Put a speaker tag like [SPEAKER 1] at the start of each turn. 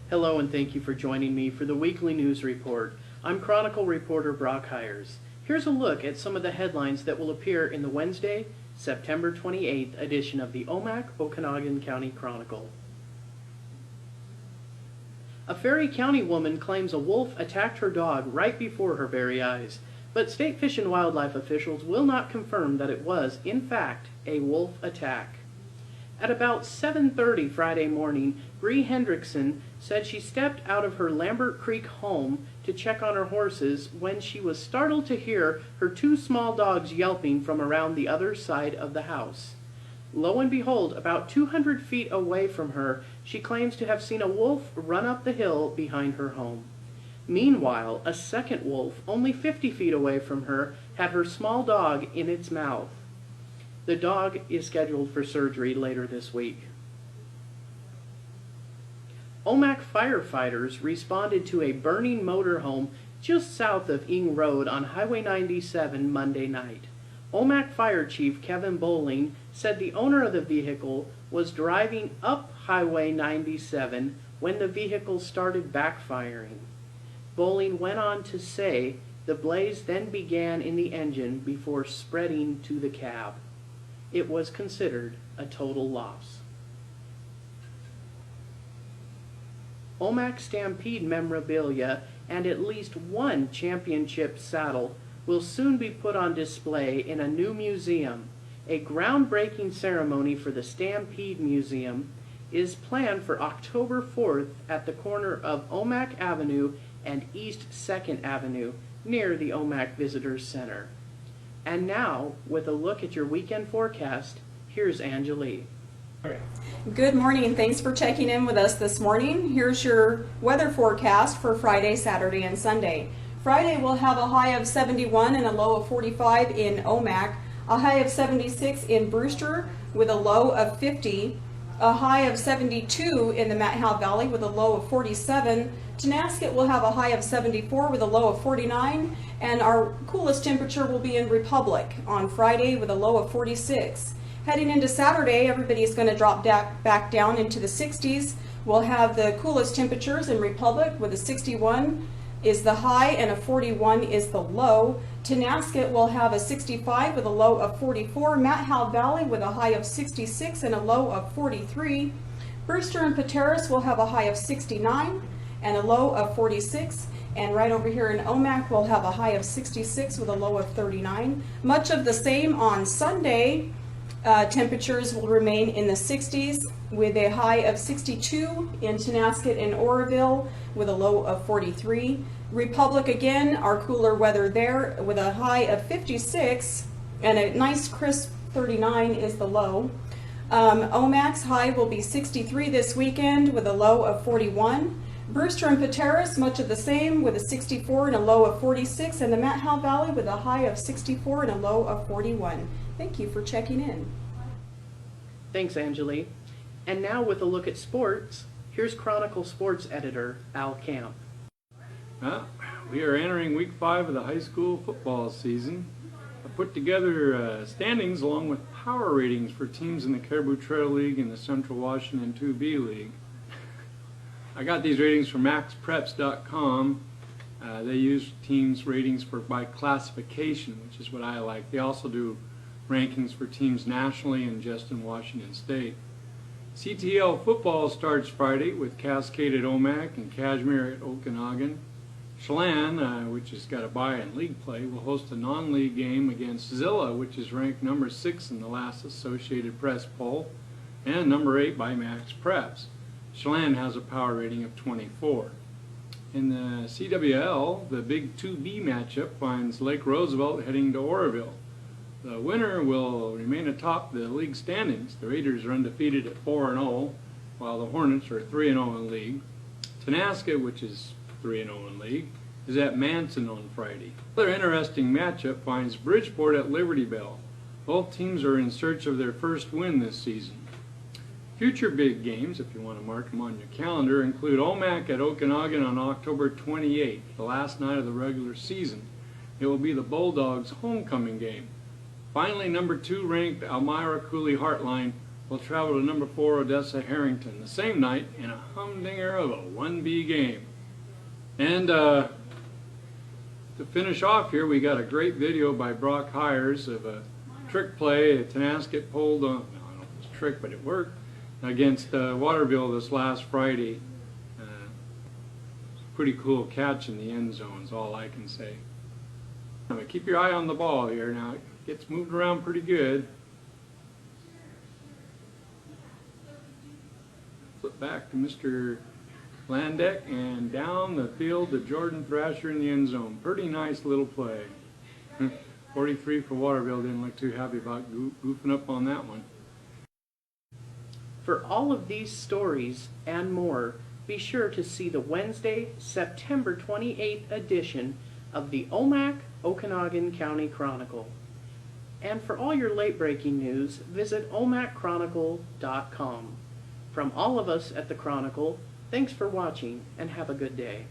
[SPEAKER 1] Hello and thank you for joining me for the weekly news report. I'm Chronicle reporter Brock Hires. Here's a look at some of the headlines that will appear in the Wednesday, September 28th edition of the Omak Okanagan County Chronicle. A Ferry County woman claims a wolf attacked her dog right before her very eyes, but state fish and wildlife officials will not confirm that it was, in fact, a wolf attack. At about 7:30 Friday morning, Bree Hendrickson said she stepped out of her Lambert Creek home to check on her horses when she was startled to hear her two small dogs yelping from around the other side of the house. Lo and behold, about 200 feet away from her, she claims to have seen a wolf run up the hill behind her home. Meanwhile, a second wolf, only 50 feet away from her, had her small dog in its mouth. The dog is scheduled for surgery later this week. Omak firefighters responded to a burning motorhome just south of Ing Road on Highway 97 Monday night. Omak Fire Chief Kevin Bowling said the owner of the vehicle was driving up Highway 97 when the vehicle started backfiring. Bowling went on to say the blaze then began in the engine before spreading to the cab. It was considered a total loss. Omak Stampede memorabilia and at least one championship saddle will soon be put on display in a new museum. A groundbreaking ceremony for the Stampede Museum is planned for October 4th at the corner of Omak Avenue and East 2nd Avenue near the Omak Visitors Center. And now, with a look at your weekend forecast, here's Angelie.
[SPEAKER 2] Good morning. Thanks for checking in with us this morning. Here's your weather forecast for Friday, Saturday, and Sunday. Friday will have a high of 71 and a low of 45 in Omak, a high of 76 in Brewster with a low of 50, a high of 72 in the Matt Valley with a low of 47. Tenasket will have a high of 74 with a low of 49, and our coolest temperature will be in Republic on Friday with a low of 46. Heading into Saturday, everybody is going to drop back down into the 60s. We'll have the coolest temperatures in Republic with a 61 is the high and a 41 is the low. Tenasket will have a 65 with a low of 44. Matt Valley with a high of 66 and a low of 43. Brewster and Pateros will have a high of 69 and a low of 46. And right over here in Omak, we'll have a high of 66 with a low of 39. Much of the same on Sunday. Temperatures will remain in the 60s with a high of 62 in Tenasket and Oroville with a low of 43. Republic again, our cooler weather there with a high of 56 and a nice crisp 39 is the low. Omak's high will be 63 this weekend with a low of 41. Brewster and Pateros, much of the same with a 64 and a low of 46, and the Matt Valley with a high of 64 and a low of 41. Thank you for checking in.
[SPEAKER 1] Thanks, Angelie. And now with a look at sports, here's Chronicle sports editor Al Camp.
[SPEAKER 3] We are entering week 5 of the high school football season. I put together standings along with power ratings for teams in the Caribou Trail League and the Central Washington 2B League. I got these ratings from maxpreps.com. They use teams' ratings by classification, which is what I like. They also do rankings for teams nationally and just in Washington State. CTL football starts Friday with Cascade at Omak and Kashmir at Okanagan. Chelan, which has got a bye in league play, will host a non-league game against Zilla, which is ranked number 6 in the last Associated Press poll, and number 8 by Max Preps. Chelan has a power rating of 24. In the CWL, the Big 2B matchup finds Lake Roosevelt heading to Oroville. The winner will remain atop the league standings. The Raiders are undefeated at 4-0, while the Hornets are 3-0 in league. Tenasket, which is 3-0 in league, is at Manson on Friday. Another interesting matchup finds Bridgeport at Liberty Bell. Both teams are in search of their first win this season. Future big games, if you want to mark them on your calendar, include Omak at Okanagan on October 28th, the last night of the regular season. It will be the Bulldogs' homecoming game. Finally, number 2 ranked Elmira Cooley Heartline will travel to number 4 Odessa Harrington the same night in a humdinger of a 1B game. And to finish off here, we got a great video by Brock Hires of a trick play. Tenasket pulled on, I don't know if it was a trick, but it worked, against Waterville this last Friday. Pretty cool catch in the end zone is all I can say. Keep your eye on the ball here. Now it gets moved around pretty good. Flip back to Mr. Landeck and down the field to Jordan Thrasher in the end zone. Pretty nice little play. 43 for Waterville. Didn't look too happy about goofing up on that one.
[SPEAKER 1] For all of these stories and more, be sure to see the Wednesday, September 28th edition of the Omak Okanagan County Chronicle. And for all your late-breaking news, visit omakchronicle.com. From all of us at the Chronicle, thanks for watching and have a good day.